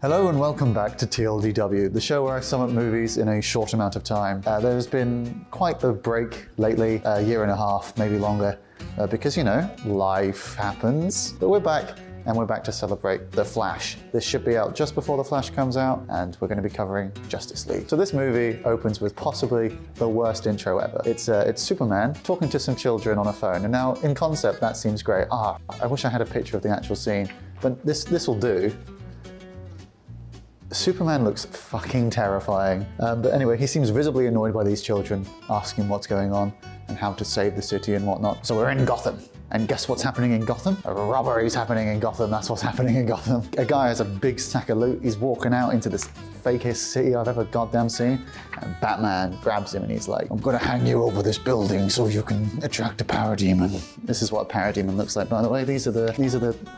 Hello and welcome back to TLDW, the show where I sum up movies in a short amount of time. There's been quite the break lately, a year and a half, maybe longer, because, you know, life happens. But we're back, and we're back to celebrate The Flash. This should be out just before The Flash comes out, and we're going to be covering Justice League. So this movie opens with possibly the worst intro ever. It's Superman talking to some children on a phone, and now in concept that seems great. I wish I had a picture of the actual scene, but this will do. Superman looks fucking terrifying. But anyway, he seems visibly annoyed by these children asking what's going on and how to save the city and whatnot. So we're in Gotham. And guess what's happening in Gotham? A robbery's happening in Gotham. That's what's happening in Gotham. A guy has a big stack of loot. He's walking out into this fakest city I've ever goddamn seen. And Batman grabs him and he's like, I'm gonna hang you over this building so you can attract a parademon. This is what a parademon looks like, by the way. These are the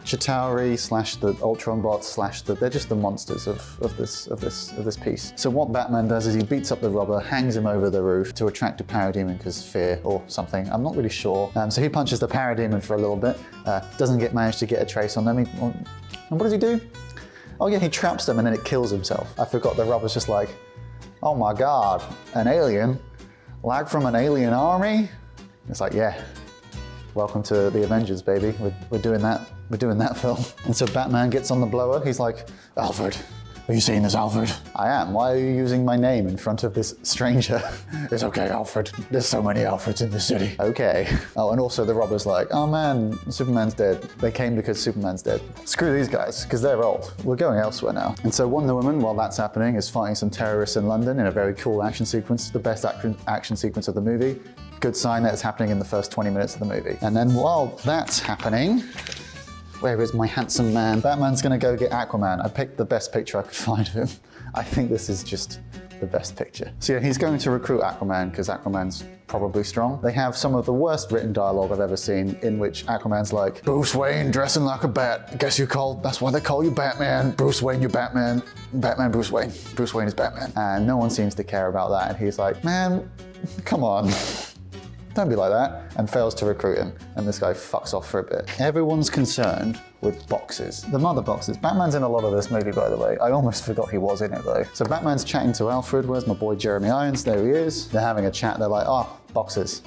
Chitauri slash the Ultron bots slash they're just the monsters of this piece. So what Batman does is he beats up the robber, hangs him over the roof to attract a parademon because fear or something. I'm not really sure. So he punches the parademon for a little bit, doesn't manage to get a trace on them. And what does he do? Oh yeah, he traps them and then it kills himself. I forgot the robber's just like, oh my God, an alien? Like from an alien army? It's like, yeah, welcome to the Avengers, baby. We're doing that. We're doing that film. And so Batman gets on the blower. He's like, Alfred, are you seeing this, Alfred? I am. Why are you using my name in front of this stranger? It's okay, Alfred. There's so many Alfreds in the city. Okay. Oh, and also the robber's like, oh man, Superman's dead. They came because Superman's dead. Screw these guys, because they're old. We're going elsewhere now. And so Wonder Woman, while that's happening, is fighting some terrorists in London in a very cool action sequence, the best action sequence of the movie. Good sign that it's happening in the first 20 minutes of the movie. And then while that's happening, where is my handsome man? Batman's gonna go get Aquaman. I picked the best picture I could find of him. I think this is just the best picture. So yeah, he's going to recruit Aquaman because Aquaman's probably strong. They have some of the worst written dialogue I've ever seen in which Aquaman's like, Bruce Wayne dressing like a bat. That's why they call you Batman. Bruce Wayne, you're Batman. Batman, Bruce Wayne. Bruce Wayne is Batman. And no one seems to care about that. And he's like, man, come on. Don't be like that, and fails to recruit him, and this guy fucks off for a bit. Everyone's concerned with boxes. The mother boxes. Batman's in a lot of this movie, by the way. I almost forgot he was in it, though. So Batman's chatting to Alfred. Where's my boy Jeremy Irons? There he is. They're having a chat. They're like, boxes.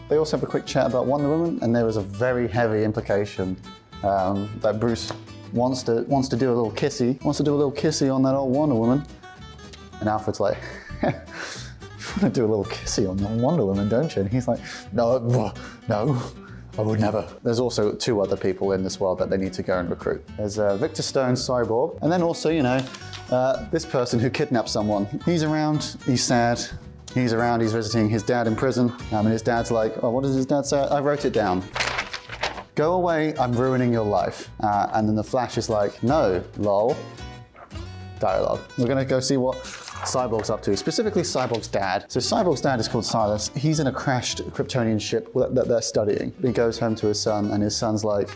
They also have a quick chat about Wonder Woman, and there was a very heavy implication that Bruce wants to do a little kissy on that old Wonder Woman. And Alfred's like, you want to do a little kissy on Wonder Woman, don't you? And he's like, no, I would never. There's also two other people in this world that they need to go and recruit. There's Victor Stone, Cyborg, and then also, you know, this person who kidnapped someone. He's around, he's sad, he's around, he's visiting his dad in prison, and his dad's like, oh, what does his dad say? I wrote it down. Go away, I'm ruining your life. And then the Flash is like, no, lol. Dialogue. We're gonna go see what Cyborg's up to, specifically Cyborg's dad. So Cyborg's dad is called Silas. He's in a crashed Kryptonian ship that they're studying. He goes home to his son and his son's like,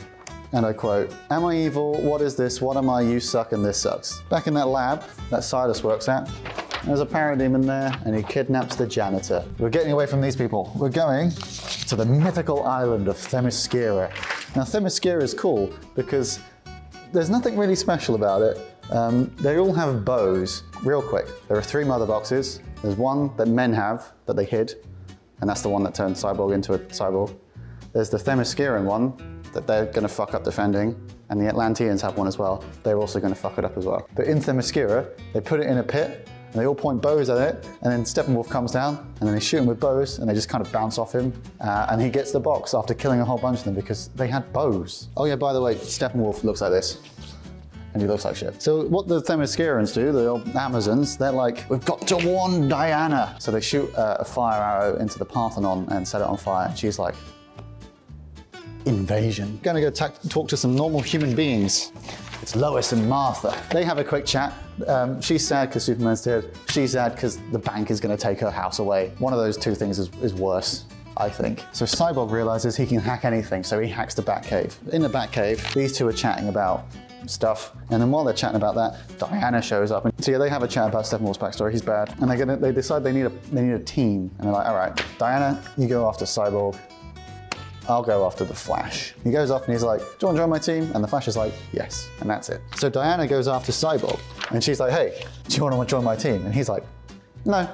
and I quote, am I evil? What is this? What am I? You suck and this sucks. Back in that lab that Silas works at, there's a parademon there and he kidnaps the janitor. We're getting away from these people. We're going to the mythical island of Themyscira. Now Themyscira is cool because there's nothing really special about it. They all have bows. Real quick, there are 3 mother boxes. There's one that men have that they hid, and that's the one that turned Cyborg into a cyborg. There's the Themysciran one that they're gonna fuck up defending, and the Atlanteans have one as well. They're also gonna fuck it up as well. But in Themyscira, they put it in a pit, and they all point bows at it, and then Steppenwolf comes down, and then they shoot him with bows, and they just kind of bounce off him, and he gets the box after killing a whole bunch of them because they had bows. Oh yeah, by the way, Steppenwolf looks like this. And he looks like shit. So what the Themyscirans do, the old Amazons, they're like, we've got to warn Diana. So they shoot a fire arrow into the Parthenon and set it on fire. And she's like, invasion. Gonna go talk to some normal human beings. It's Lois and Martha. They have a quick chat. She's sad because Superman's dead. She's sad because the bank is gonna take her house away. One of those two things is worse, I think. So Cyborg realizes he can hack anything, so he hacks the Batcave. In the Batcave, these two are chatting about stuff, and then while they're chatting about that, Diana shows up, and so yeah, they have a chat about Steppenwolf's backstory. He's bad, and they decide they need a team, and they're like, all right, Diana, you go after Cyborg, I'll go after the Flash. He goes off and he's like, do you want to join my team? And the Flash is like, yes, and that's it. So Diana goes after Cyborg, and she's like, hey, do you want to join my team? And he's like, no.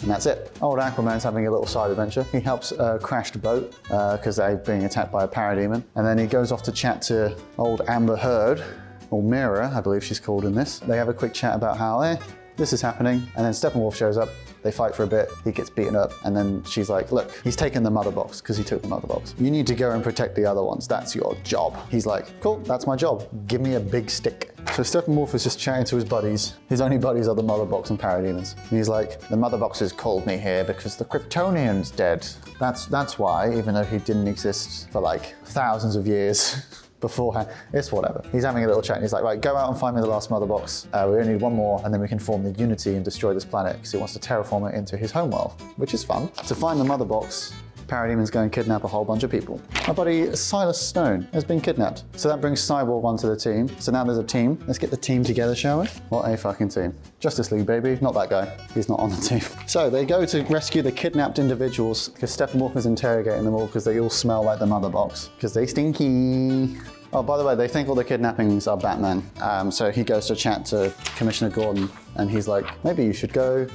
And that's it. Old Aquaman's having a little side adventure. He helps a crashed boat because they're being attacked by a parademon. And then he goes off to chat to old Amber Heard, or Mira, I believe she's called in this. They have a quick chat about how, this is happening. And then Steppenwolf shows up. They fight for a bit, he gets beaten up, and then she's like, look, he's taken the mother box, because he took the mother box. You need to go and protect the other ones, that's your job. He's like, cool, that's my job, give me a big stick. So Steppenwolf is just chatting to his buddies. His only buddies are the mother box and parademons. And he's like, the mother boxes called me here because the Kryptonian's dead. That's why, even though he didn't exist for like thousands of years, beforehand. It's whatever. He's having a little chat and he's like, right, go out and find me the last mother box. We only need one more and then we can form the Unity and destroy this planet because he wants to terraform it into his homeworld, which is fun. To find the mother box, Parademon's going to kidnap a whole bunch of people. My buddy Silas Stone has been kidnapped. So that brings Cyborg onto the team. So now there's a team. Let's get the team together, shall we? What a fucking team. Justice League, baby. Not that guy. He's not on the team. So they go to rescue the kidnapped individuals because Steppenwolf is interrogating them all because they all smell like the mother box because they stinky. Oh, by the way, they think all the kidnappings are Batman. So he goes to chat to Commissioner Gordon and he's like, maybe you should go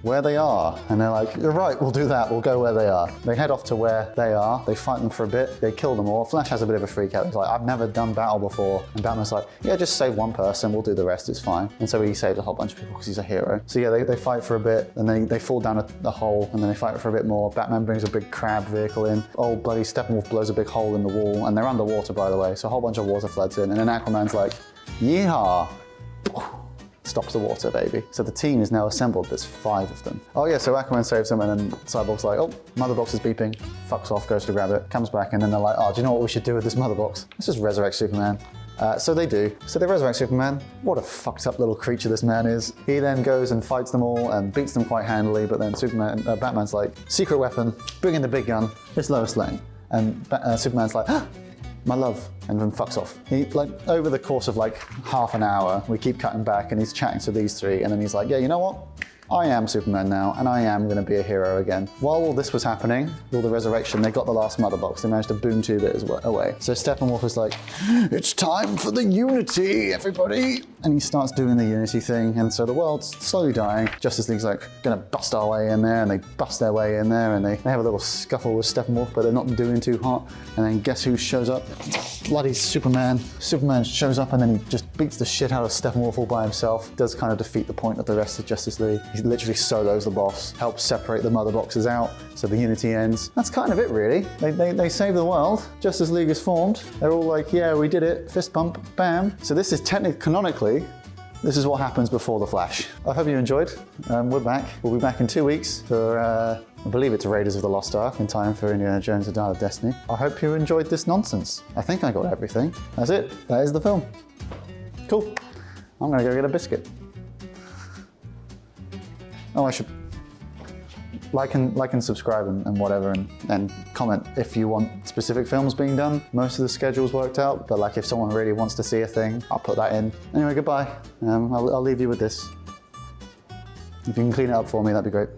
where they are. And they're like, you're right, we'll do that, we'll go where they are. They head off to where they are, they fight them for a bit, they kill them all. Flash has a bit of a freak out. He's like, I've never done battle before. And Batman's like, yeah, just save one person, we'll do the rest, it's fine. And so he saves a whole bunch of people because he's a hero. So yeah, they fight for a bit, and then they fall down a hole, and then they fight for a bit more. Batman brings a big crab vehicle in. Old bloody Steppenwolf blows a big hole in the wall, and they're underwater, by the way, so a whole bunch of water floods in, and then Aquaman's like, yeehaw. Stops the water, baby. So the team is now assembled, there's 5 of them. Oh yeah, so Aquaman saves them and then Cyborg's like, oh, mother box is beeping, fucks off, goes to grab it, comes back, and then they're like, oh, do you know what we should do with this mother box? Let's just resurrect Superman. So they do. So they resurrect Superman. What a fucked up little creature this man is. He then goes and fights them all and beats them quite handily, but then Batman's like, secret weapon, bring in the big gun, it's Lois Lane. And Superman's like, ah, my love, and then fucks off. He, like, over the course of like half an hour, we keep cutting back and he's chatting to these 3, and then he's like, yeah, you know what? I am Superman now, and I am gonna be a hero again. While all this was happening, all the resurrection, they got the last mother box. They managed to boom tube it away. So Steppenwolf is like, it's time for the Unity, everybody. And he starts doing the Unity thing, and so the world's slowly dying. Justice League's like, gonna bust our way in there, and they bust their way in there, and they have a little scuffle with Steppenwolf, but they're not doing too hot. And then guess who shows up? Bloody Superman. Superman shows up, and then he just beats the shit out of Steppenwolf all by himself. Does kind of defeat the point of the rest of Justice League. He literally solos the boss, helps separate the mother boxes out, so the Unity ends. That's kind of it, really. They save the world. Justice League is formed. They're all like, yeah, we did it. Fist bump, bam. So this is technically, canonically, this is what happens before the Flash. I hope you enjoyed. We're back. We'll be back in 2 weeks for, I believe it's Raiders of the Lost Ark, in time for Indiana Jones and Dial of Destiny. I hope you enjoyed this nonsense. I think I got everything. That's it. That is the film. Cool. I'm gonna go get a biscuit. Oh, I should like and subscribe and whatever, and comment if you want specific films being done. Most of the schedule's worked out, but like if someone really wants to see a thing, I'll put that in. Anyway, goodbye. I'll leave you with this. If you can clean it up for me, that'd be great.